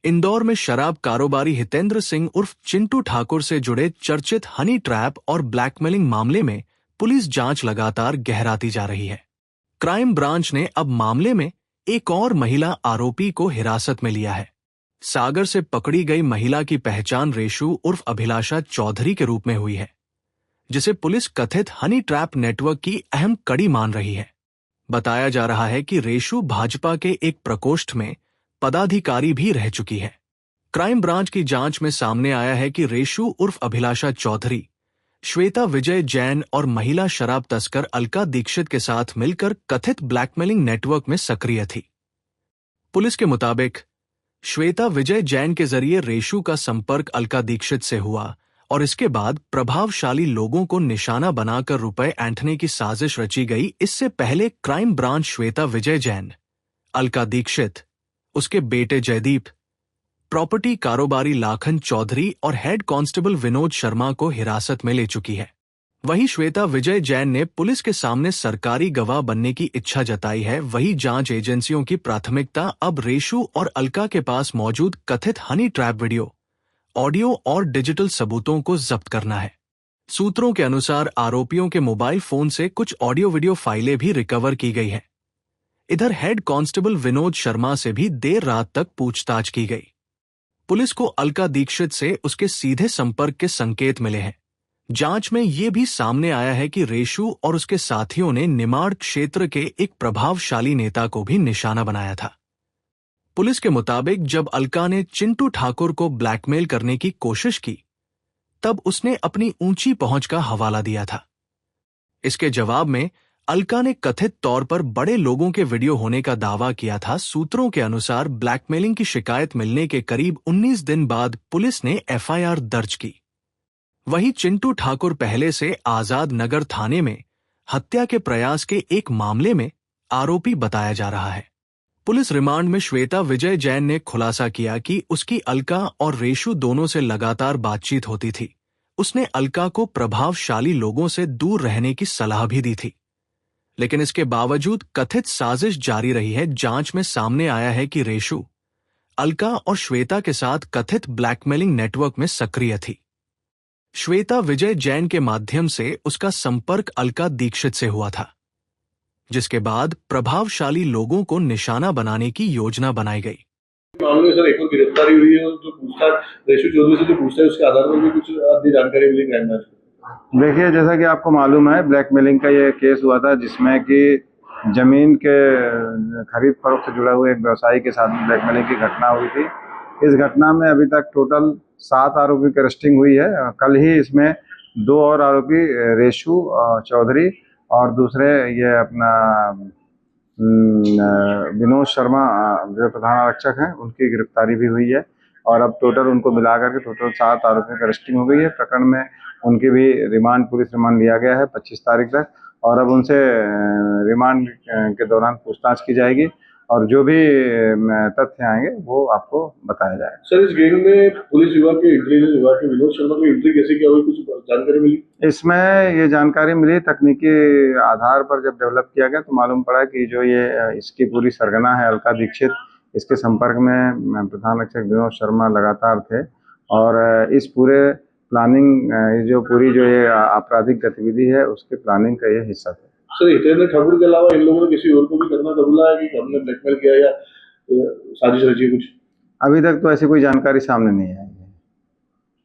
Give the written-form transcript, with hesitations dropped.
इंदौर में शराब कारोबारी हितेंद्र सिंह उर्फ चिंटू ठाकुर से जुड़े चर्चित हनी ट्रैप और ब्लैकमेलिंग मामले में पुलिस जांच लगातार गहराती जा रही है। क्राइम ब्रांच ने अब मामले में एक और महिला आरोपी को हिरासत में लिया है। सागर से पकड़ी गई महिला की पहचान रेशु उर्फ अभिलाषा चौधरी के रूप में हुई है, जिसे पुलिस कथित हनी ट्रैप नेटवर्क की अहम कड़ी मान रही है। बताया जा रहा है कि रेशु भाजपा के एक प्रकोष्ठ में पदाधिकारी भी रह चुकी है। क्राइम ब्रांच की जांच में सामने आया है कि रेशु उर्फ अभिलाषा चौधरी श्वेता विजय जैन और महिला शराब तस्कर अलका दीक्षित के साथ मिलकर कथित ब्लैकमेलिंग नेटवर्क में सक्रिय थी। पुलिस के मुताबिक श्वेता विजय जैन के जरिए रेशु का संपर्क अलका दीक्षित से हुआ और इसके बाद प्रभावशाली लोगों को निशाना बनाकर रुपए ऐंठने की साजिश रची गई। इससे पहले क्राइम ब्रांच श्वेता विजय जैन, अलका दीक्षित, उसके बेटे जयदीप, प्रॉपर्टी कारोबारी लाखन चौधरी और हेड कांस्टेबल विनोद शर्मा को हिरासत में ले चुकी है। वहीं श्वेता विजय जैन ने पुलिस के सामने सरकारी गवाह बनने की इच्छा जताई है। वहीं जांच एजेंसियों की प्राथमिकता अब रेशु और अलका के पास मौजूद कथित हनी ट्रैप वीडियो, ऑडियो और डिजिटल सबूतों को जब्त करना है। सूत्रों के अनुसार आरोपियों के मोबाइल फोन से कुछ ऑडियो वीडियो फाइलें भी रिकवर की गई है। इधर हेड कांस्टेबल विनोद शर्मा से भी देर रात तक पूछताछ की गई। पुलिस को अलका दीक्षित से उसके सीधे संपर्क के संकेत मिले हैं। जांच में यह भी सामने आया है कि रेशु और उसके साथियों ने निमाड़ क्षेत्र के एक प्रभावशाली नेता को भी निशाना बनाया था। पुलिस के मुताबिक जब अलका ने चिंटू ठाकुर को ब्लैकमेल करने की कोशिश की, तब उसने अपनी ऊंची पहुंच का हवाला दिया था। इसके जवाब में अलका ने कथित तौर पर बड़े लोगों के वीडियो होने का दावा किया था। सूत्रों के अनुसार ब्लैकमेलिंग की शिकायत मिलने के करीब 19 दिन बाद पुलिस ने एफआईआर दर्ज की। वहीं चिंटू ठाकुर पहले से आजाद नगर थाने में हत्या के प्रयास के एक मामले में आरोपी बताया जा रहा है। पुलिस रिमांड में श्वेता विजय जैन ने खुलासा किया कि उसकी अलका और रेशु दोनों से लगातार बातचीत होती थी। उसने अलका को प्रभावशाली लोगों से दूर रहने की सलाह भी दी थी, लेकिन इसके बावजूद कथित साजिश जारी रही है। जांच में सामने आया है कि रेशु अलका और श्वेता के साथ कथित ब्लैकमेलिंग नेटवर्क में सक्रिय थी। श्वेता विजय जैन के माध्यम से उसका संपर्क अलका दीक्षित से हुआ था, जिसके बाद प्रभावशाली लोगों को निशाना बनाने की योजना बनाई गई। मामले में सर एक और गिरफ्तारी हुई है और जो पूछताछ रेशु चौधरी से जो पूछता है उसके आधार पर भी कुछ आधी जानकारी मिली क्राइम ब्रांच को। देखिए, जैसा कि आपको मालूम है, ब्लैकमेलिंग का ये केस हुआ था जिसमें कि जमीन के खरीद फरोख्त से जुड़ा हुआ एक व्यवसायी के साथ ब्लैकमेलिंग की घटना हुई थी। इस घटना में अभी तक टोटल 7 आरोपी की अरेस्टिंग हुई है। कल ही इसमें 2 और आरोपी रेशु चौधरी और दूसरे ये अपना विनोद शर्मा जो प्रधान आरक्षक हैं, उनकी गिरफ्तारी भी हुई है और अब टोटल उनको मिलाकर के टोटल 7 आरोपियों की अरेस्टिंग हो गई है। प्रकरण में उनकी भी पुलिस रिमांड लिया गया है 25 तारीख तक और अब उनसे रिमांड के दौरान पूछताछ की जाएगी और जो भी तथ्य आएंगे वो आपको बताया जाएगा। सर, इस गैंग में पुलिस विभाग के इंटेलिजेंस विभाग के विनोद शर्मा को एंट्री कैसे किया हुई, कुछ जानकारी मिली? इसमें ये जानकारी मिली तकनीकी आधार पर। जब डेवलप किया गया तो मालूम पड़ा कि जो ये इसकी पूरी सरगना है अलका दीक्षित, इसके संपर्क में प्रधान आरक्षक विनोद शर्मा लगातार थे और इस पूरे प्लानिंग जो पूरी जो ये आपराधिक गतिविधि है उसके प्लानिंग का ये हिस्सा था। सर, हितेंद्र ठाकुर के अलावा इन लोगों ने किसी और को भी करना कबूला है कि हमने ब्लैकमेल किया या साजिश रची कुछ? अभी तक तो ऐसी कोई जानकारी सामने नहीं आई।